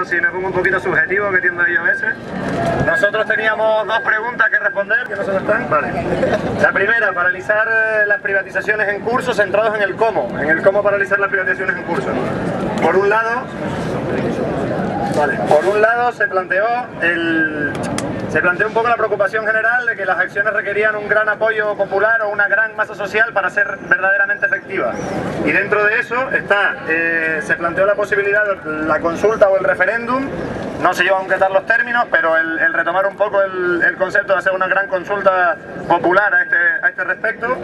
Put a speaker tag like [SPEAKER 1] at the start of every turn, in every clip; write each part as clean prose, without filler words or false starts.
[SPEAKER 1] si me pongo un poquito subjetivo, que tiendo yo a veces. Nosotros teníamos dos preguntas que responder, que no se nos están. Vale. La primera, paralizar las privatizaciones en curso, centrados en el cómo paralizar las privatizaciones en curso. Por un lado, se planteó un poco la preocupación general de que las acciones requerían un gran apoyo popular o una gran masa social para ser verdaderamente efectivas. Y dentro de eso se planteó la posibilidad de la consulta o el referéndum. No se llevan a concretar los términos, pero el retomar un poco el concepto de hacer una gran consulta popular a este respecto.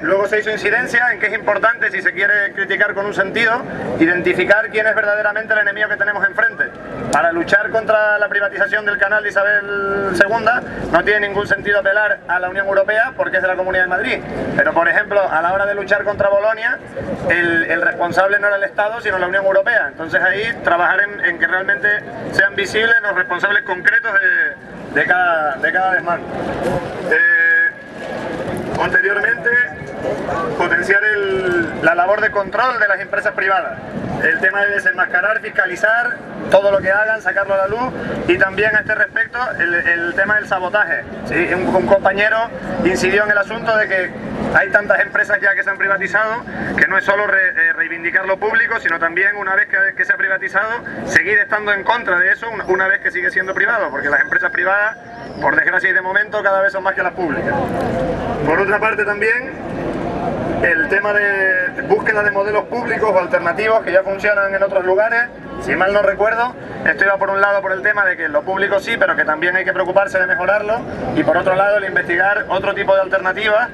[SPEAKER 1] Luego se hizo incidencia en que es importante, si se quiere criticar con un sentido, identificar quién es verdaderamente el enemigo que tenemos enfrente. Para luchar contra la privatización del canal de Isabel II no tiene ningún sentido apelar a la Unión Europea porque es de la Comunidad de Madrid. Pero, por ejemplo, a la hora de luchar contra Bolonia, el responsable no era el Estado, sino la Unión Europea. Entonces ahí trabajar en que realmente sean visibles los responsables concretos de cada desmán. Posteriormente, potenciar la labor de control de las empresas privadas. El tema de desenmascarar, fiscalizar todo lo que hagan, sacarlo a la luz, y también a este respecto el tema del sabotaje. ¿Sí? Un compañero incidió en el asunto de que hay tantas empresas ya que se han privatizado que no es solo reivindicar lo público, sino también, una vez que se ha privatizado, seguir estando en contra de eso una vez que sigue siendo privado, porque las empresas privadas, por desgracia y de momento, cada vez son más que las públicas. Por otra parte también, el tema de búsqueda de modelos públicos o alternativos que ya funcionan en otros lugares. Si mal no recuerdo, esto iba por un lado por el tema de que lo público sí, pero que también hay que preocuparse de mejorarlo, y por otro lado el investigar otro tipo de alternativas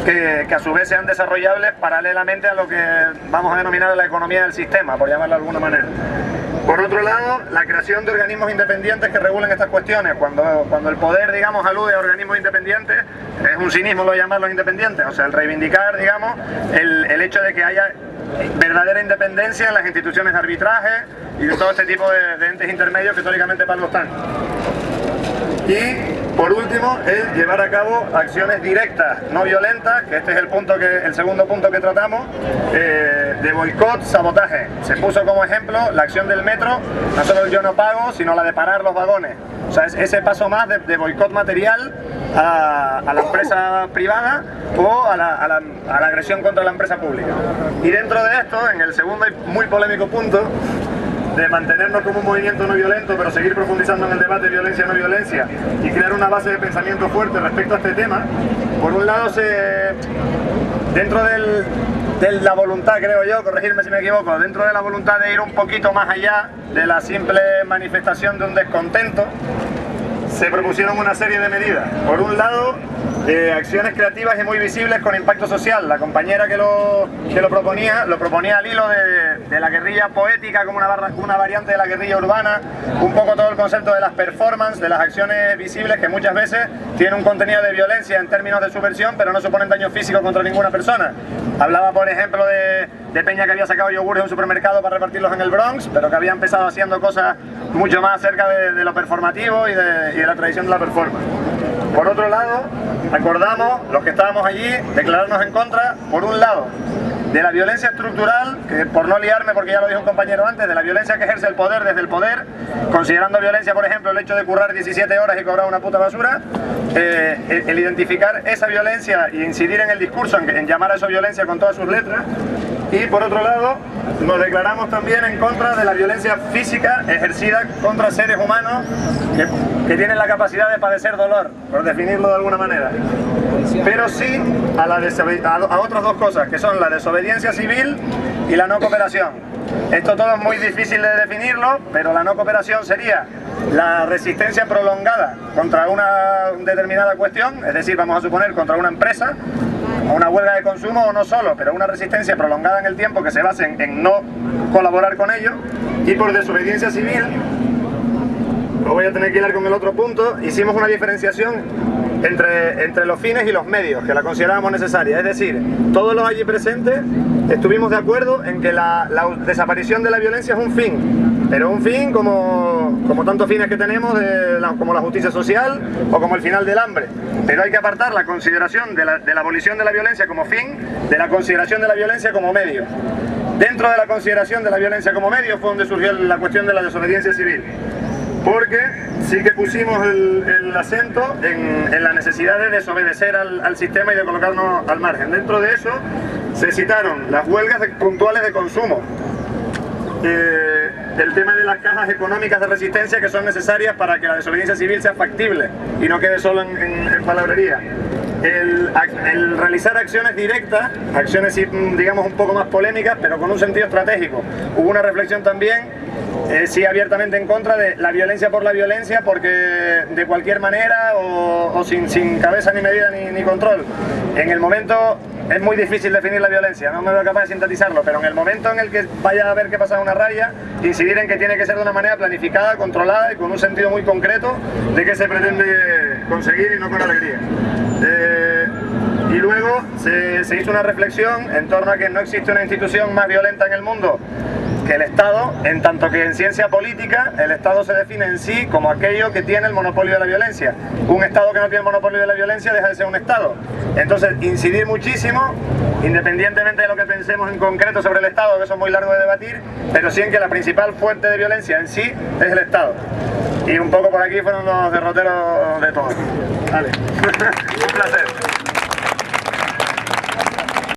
[SPEAKER 1] que a su vez sean desarrollables paralelamente a lo que vamos a denominar la economía del sistema, por llamarlo de alguna manera. Por otro lado, la creación de organismos independientes que regulen estas cuestiones. Cuando el poder, digamos, alude a organismos independientes, es un cinismo lo de llamarlos independientes. O sea, el reivindicar, digamos, el hecho de que haya verdadera independencia en las instituciones de arbitraje y de todo este tipo de entes intermedios que teóricamente para algo están. Y por último, el llevar a cabo acciones directas, no violentas, que este es el segundo punto que tratamos, de boicot, sabotaje. Se puso como ejemplo la acción del metro, no solo el yo no pago, sino la de parar los vagones. O sea, es ese paso más de boicot material a la empresa privada o a la agresión contra la empresa pública. Y dentro de esto, en el segundo y muy polémico punto, de mantenernos como un movimiento no violento, pero seguir profundizando en el debate de violencia-no violencia y crear una base de pensamiento fuerte respecto a este tema. Por un lado, dentro de la voluntad, creo yo, corregirme si me equivoco, dentro de la voluntad de ir un poquito más allá de la simple manifestación de un descontento, se propusieron una serie de medidas. Por un lado, acciones creativas y muy visibles con impacto social. La compañera que lo proponía al hilo de la guerrilla poética como una variante de la guerrilla urbana, un poco todo el concepto de las performances, de las acciones visibles que muchas veces tienen un contenido de violencia en términos de subversión, pero no suponen daño físico contra ninguna persona. Hablaba, por ejemplo, de Peña que había sacado yogures de un supermercado para repartirlos en el Bronx, pero que había empezado haciendo cosas mucho más cerca de lo performativo y de la tradición de la performance. Por otro lado, acordamos, los que estábamos allí, declararnos en contra, por un lado, de la violencia estructural, que por no liarme, porque ya lo dijo un compañero antes, de la violencia que ejerce el poder desde el poder, considerando violencia, por ejemplo, el hecho de currar 17 horas y cobrar una puta basura, el identificar esa violencia y incidir en el discurso, en llamar a eso violencia con todas sus letras. Y por otro lado, nos declaramos también en contra de la violencia física ejercida contra seres humanos que tienen la capacidad de padecer dolor, por definirlo de alguna manera. Pero sí a otras dos cosas, que son la desobediencia civil y la no cooperación. Esto todo es muy difícil de definirlo, pero la no cooperación sería la resistencia prolongada contra una determinada cuestión, es decir, vamos a suponer contra una empresa, o una huelga de consumo, o no solo, pero una resistencia prolongada en el tiempo que se base en no colaborar con ello. Y por desobediencia civil, lo voy a tener que hilar con el otro punto, hicimos una diferenciación entre los fines y los medios, que la considerábamos necesaria. Es decir, todos los allí presentes estuvimos de acuerdo en que la desaparición de la violencia es un fin. pero un fin como tantos fines que tenemos, como la justicia social o como el final del hambre. Pero hay que apartar la consideración de la abolición de la violencia como fin de la consideración de la violencia como medio. Dentro de la consideración de la violencia como medio fue donde surgió la cuestión de la desobediencia civil, porque sí que pusimos el acento en la necesidad de desobedecer al sistema y de colocarnos al margen. Dentro de eso se citaron las huelgas puntuales de consumo, el tema de las cajas económicas de resistencia que son necesarias para que la desobediencia civil sea factible y no quede solo en palabrería. El realizar acciones directas, acciones digamos un poco más polémicas, pero con un sentido estratégico. Hubo una reflexión también, sí abiertamente en contra de la violencia por la violencia, porque de cualquier manera o sin cabeza ni medida ni control. En el momento es muy difícil definir la violencia, no me veo capaz de sintetizarlo, pero en el momento en el que vaya a ver que pasa una raya, incidir en que tiene que ser de una manera planificada, controlada y con un sentido muy concreto de qué se pretende conseguir y no con alegría. Y luego se hizo una reflexión en torno a que no existe una institución más violenta en el mundo que el Estado, en tanto que en ciencia política el Estado se define en sí como aquello que tiene el monopolio de la violencia. Un Estado que no tiene el monopolio de la violencia deja de ser un Estado. Entonces, incidir muchísimo, independientemente de lo que pensemos en concreto sobre el Estado, que eso es muy largo de debatir, pero sí en que la principal fuente de violencia en sí es el Estado. Y un poco por aquí fueron los derroteros de todos. Vale. Un placer.